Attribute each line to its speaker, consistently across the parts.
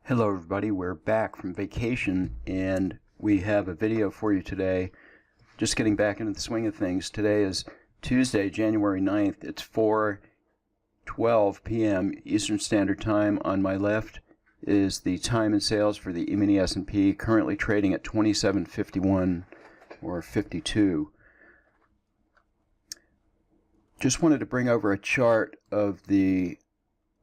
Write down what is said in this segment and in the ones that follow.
Speaker 1: Hello everybody, we're back from vacation and we have a video for you today. Just getting back into the swing of things. Today is Tuesday, January 9th. It's 4:12 p.m. Eastern Standard Time. On my left is the time and sales for the Emini SP, currently trading at 27.51 or 52. Just wanted to bring over a chart of the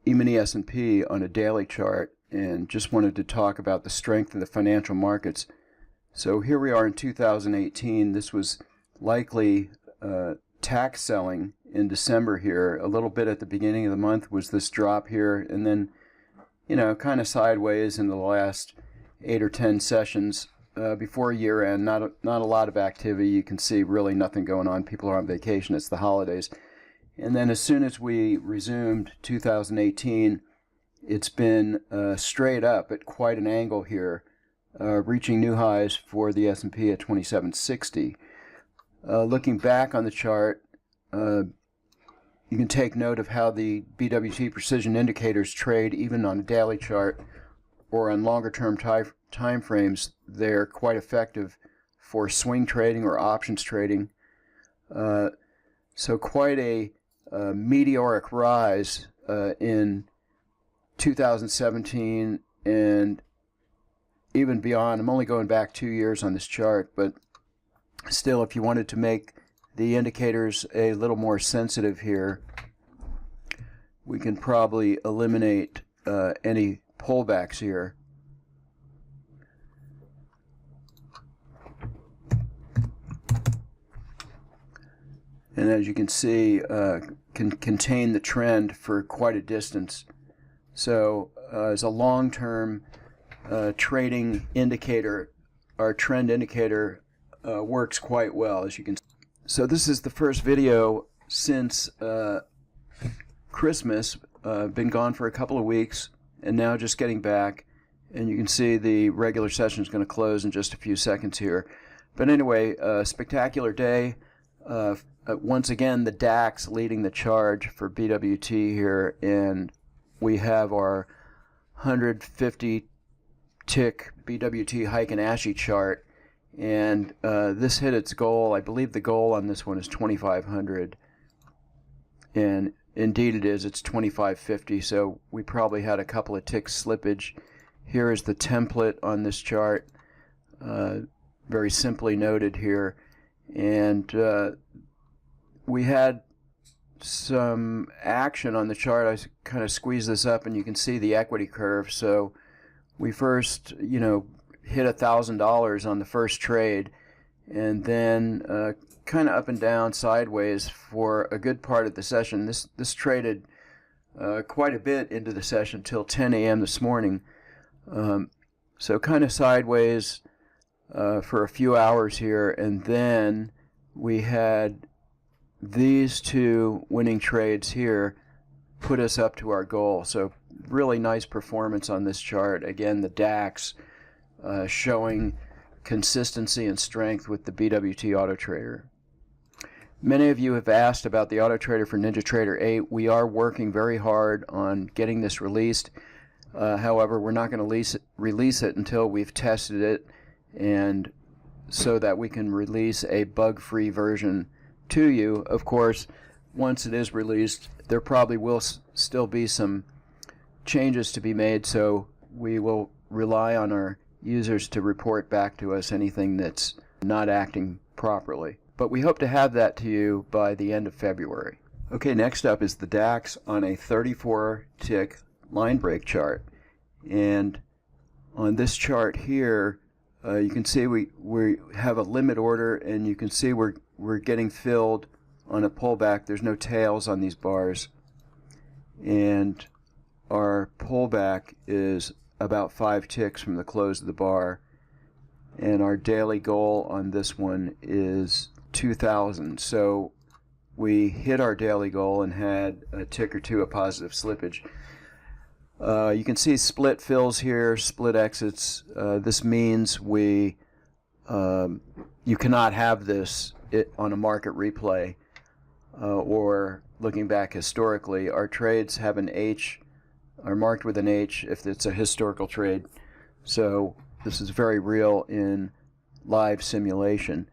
Speaker 1: Emini SP on a daily chart, and just wanted to talk about the strength of the financial markets. So here we are in 2018. This was likely tax selling in December here. A little bit at the beginning of the month was this drop here, and then, you know, kind of sideways in the last 8 or 10 sessions before year end. Not a lot of activity. You can see really nothing going on. People are on vacation. It's the holidays. And then as soon as we resumed 2018, it's been straight up at quite an angle here, reaching new highs for the S&P at 2760. Looking back on the chart, you can take note of how the BWT precision indicators trade even on a daily chart or on longer term time frames. They're quite effective for swing trading or options trading. So quite a meteoric rise in 2017 and even beyond. I'm only going back 2 years on this chart, but still, if you wanted to make the indicators a little more sensitive here, we can probably eliminate any pullbacks here. And as you can see, can contain the trend for quite a distance. So as a long-term trading indicator, our trend indicator works quite well, as you can see. So this is the first video since Christmas. Been gone for a couple of weeks and now just getting back. And you can see the regular session is going to close in just a few seconds here. But anyway, spectacular day. Once again, the DAX leading the charge for BWT here, and we have our 150 tick BWT Heiken Ashi chart, and this hit its goal. I believe the goal on this one is 2,500, and indeed it is. It's 2,550, so we probably had a couple of ticks slippage. Here is the template on this chart, very simply noted here, and we had some action on the chart. I kind of squeeze this up and you can see the equity curve. So we first, you know, hit $1,000 on the first trade, and then kind of up and down sideways for a good part of the session. This traded quite a bit into the session till 10 a.m. this morning. So kind of sideways for a few hours here, and then we had these two winning trades here put us up to our goal. So really nice performance on this chart. Again, the DAX showing consistency and strength with the BWT Auto Trader. Many of you have asked about the Auto Trader for Ninjatrader 8. We are working very hard on getting this released. However, we're not going to release it until we've tested it, and so that we can release a bug-free version to you. Of course, once it is released, there probably will still be some changes to be made, so we will rely on our users to report back to us anything that's not acting properly. But we hope to have that to you by the end of February. Okay, next up is the DAX on a 34-tick line break chart. And on this chart here, you can see we have a limit order, and you can see we're getting filled on a pullback. There's no tails on these bars, and our pullback is about 5 ticks from the close of the bar, and our daily goal on this one is 2,000. So we hit our daily goal and had a tick or two of positive slippage. You can see split fills here, split exits. This means you cannot have this on a market replay or looking back historically. Our trades have an H are marked with an H if it's a historical trade. So this is very real in live simulation.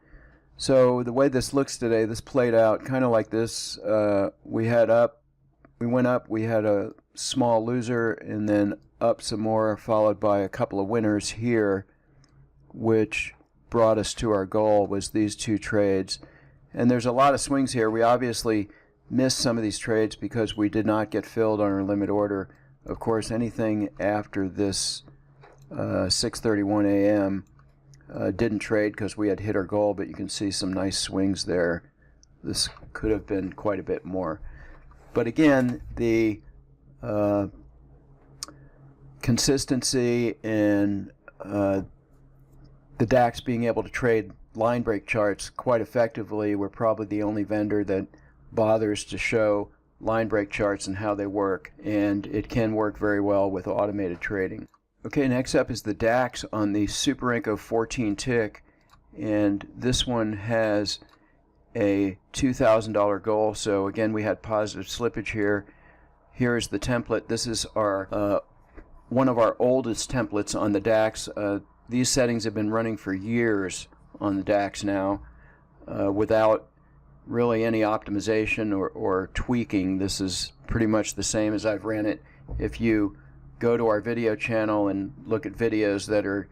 Speaker 1: So the way this looks today, this played out kind of like this. We went up, we had a small loser, and then up some more, followed by a couple of winners here, which brought us to our goal, was these two trades. And there's a lot of swings here. We obviously missed some of these trades because we did not get filled on our limit order. Of course, anything after this 6:31 a.m. Didn't trade because we had hit our goal, but you can see some nice swings there. This could have been quite a bit more. But again, the consistency and the DAX being able to trade line break charts quite effectively. We're probably the only vendor that bothers to show line break charts and how they work, and it can work very well with automated trading. Okay, next up is the DAX on the Super Inc 14 tick, and this one has a $2,000 goal. So again, we had positive slippage here. Here is the template. This is our one of our oldest templates on the DAX. These settings have been running for years on the DAX now without really any optimization or tweaking. This is pretty much the same as I've ran it. If you go to our video channel and look at videos that are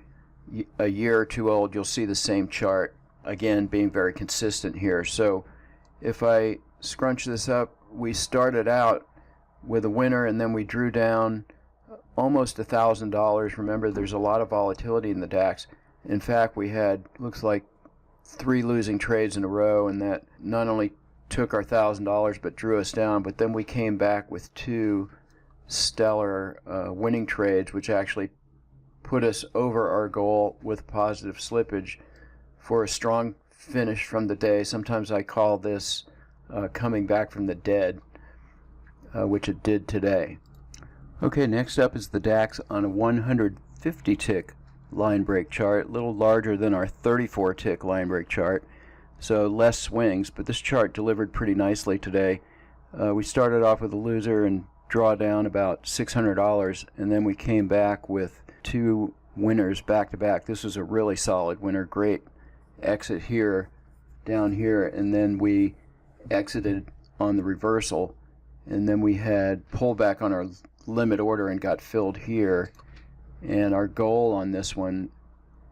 Speaker 1: a year or two old, you'll see the same chart, again being very consistent here. So if I scrunch this up, we started out with a winner and then we drew down almost $1,000. Remember, there's a lot of volatility in the DAX. In fact, we had, looks like, 3 losing trades in a row, and that not only took our $1,000 but drew us down, but then we came back with 2 stellar winning trades, which actually put us over our goal with positive slippage for a strong finish from the day. Sometimes I call this coming back from the dead, which it did today. Okay, next up is the DAX on a 150 tick line break chart, a little larger than our 34 tick line break chart, so less swings, but this chart delivered pretty nicely today. We started off with a loser and draw down about $600, and then we came back with 2 winners back to back. This was a really solid winner. Great exit here, down here, and then we exited on the reversal, and then we had pullback on our limit order and got filled here. And our goal on this one,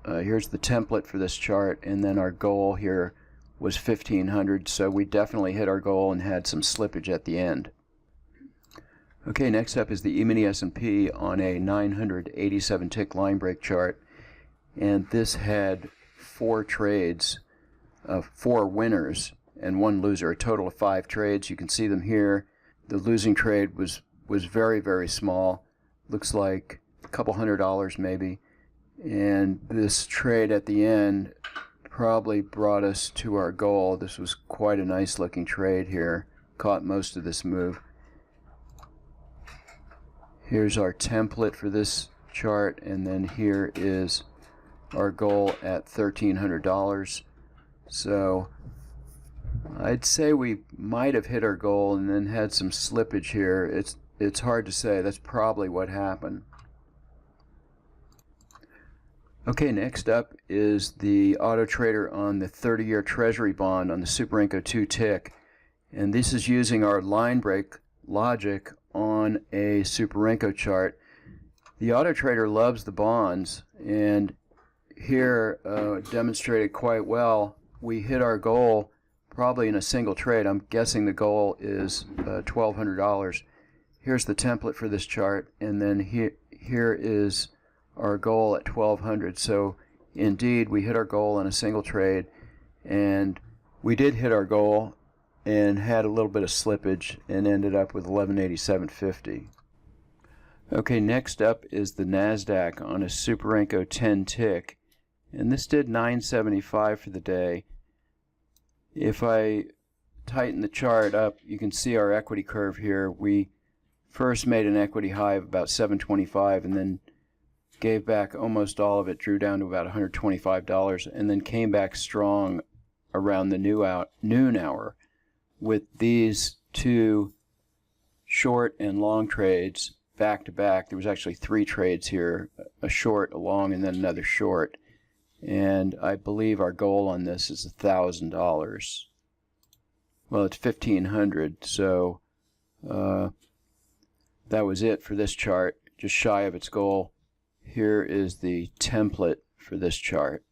Speaker 1: here's the template for this chart, and then our goal here was 1,500, so we definitely hit our goal and had some slippage at the end. Okay, next up is the Emini SP on a 987 tick line break chart, and this had 4 trades, 4 winners and 1 loser, a total of 5 trades. You can see them here. The losing trade was very, very small, looks like a couple $100 maybe, and this trade at the end probably brought us to our goal. This was quite a nice looking trade here, caught most of this move. Here's our template for this chart, and then here is our goal at $1,300. So I'd say we might have hit our goal and then had some slippage here. It's hard to say. That's probably what happened. Okay, next up is the auto trader on the 30-year Treasury bond on the Super Inc 2 tick, and this is using our line break logic on a Super Inc chart. The auto trader loves the bonds, and here demonstrated quite well. We hit our goal probably in a single trade. I'm guessing the goal is $1,200. Here's the template for this chart, and then here is our goal at 1,200. So indeed we hit our goal in a single trade, and we did hit our goal and had a little bit of slippage and ended up with 1187.50. Okay, next up is the Nasdaq on a Super Inc 10 tick, and this did 975 for the day. If I tighten the chart up, you can see our equity curve here. We first made an equity high of about 725 and then gave back almost all of it, drew down to about $125, and then came back strong around the noon hour with these 2 short and long trades back to back. There was actually 3 trades here, a short, a long, and then another short. And I believe our goal on this is $1,000. Well, it's $1,500, so that was it for this chart, just shy of its goal. Here is the template for this chart.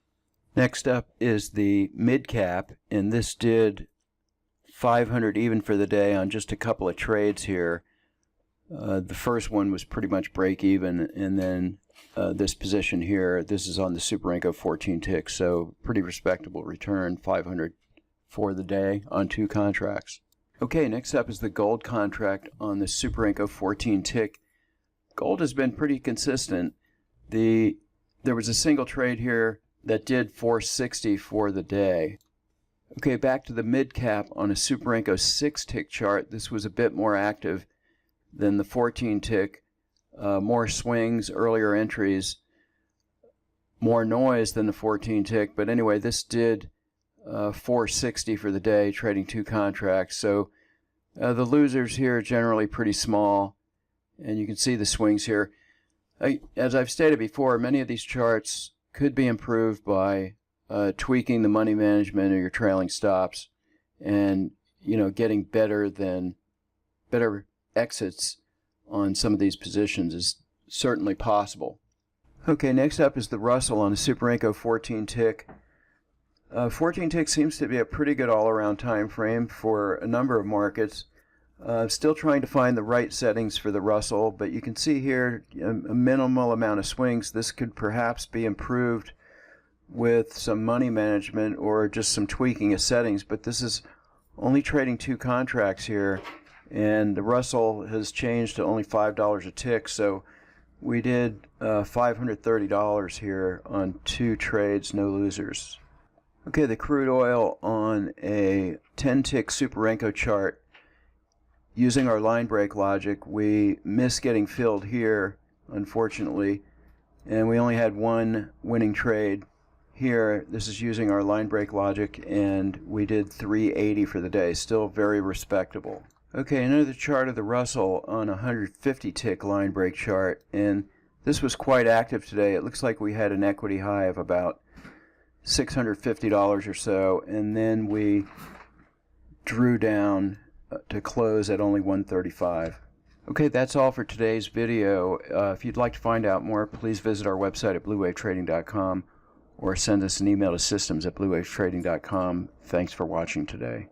Speaker 1: Next up is the mid cap, and this did 500 even for the day on just a couple of trades here. The first one was pretty much break even, and then this position here, this is on the Super Inc 14 tick, so pretty respectable return, 500 for the day on 2 contracts. Okay, next up is the gold contract on the Super Inc 14 tick. Gold has been pretty consistent. There was a single trade here that did 460 for the day. Okay, back to the mid cap on a Super Inc 6 tick chart. This was a bit more active than the 14 tick. More swings, earlier entries, more noise than the 14 tick. But anyway, this did 460 for the day, trading 2 contracts. So the losers here are generally pretty small, and you can see the swings here. As I've stated before, many of these charts could be improved by tweaking the money management of your trailing stops, and getting better exits on some of these positions is certainly possible. Okay, next up is the Russell on a Super Inc 14 tick. 14 tick seems to be a pretty good all-around time frame for a number of markets. Still trying to find the right settings for the Russell, but you can see here a minimal amount of swings. This could perhaps be improved with some money management or just some tweaking of settings, but this is only trading 2 contracts here, and the Russell has changed to only $5 a tick, so we did $530 here on 2 trades, no losers. Okay, the crude oil on a 10 tick Super Inc chart. Using our line break logic, we missed getting filled here, unfortunately, and we only had 1 winning trade. Here, this is using our line break logic, and we did 380 for the day, still very respectable. Okay, another chart of the Russell on a 150 tick line break chart, and this was quite active today. It looks like we had an equity high of about $650 or so, and then we drew down to close at only 135. Okay, that's all for today's video. If you'd like to find out more, please visit our website at bluewavetrading.com or send us an email to systems@bluewavetrading.com. Thanks for watching today.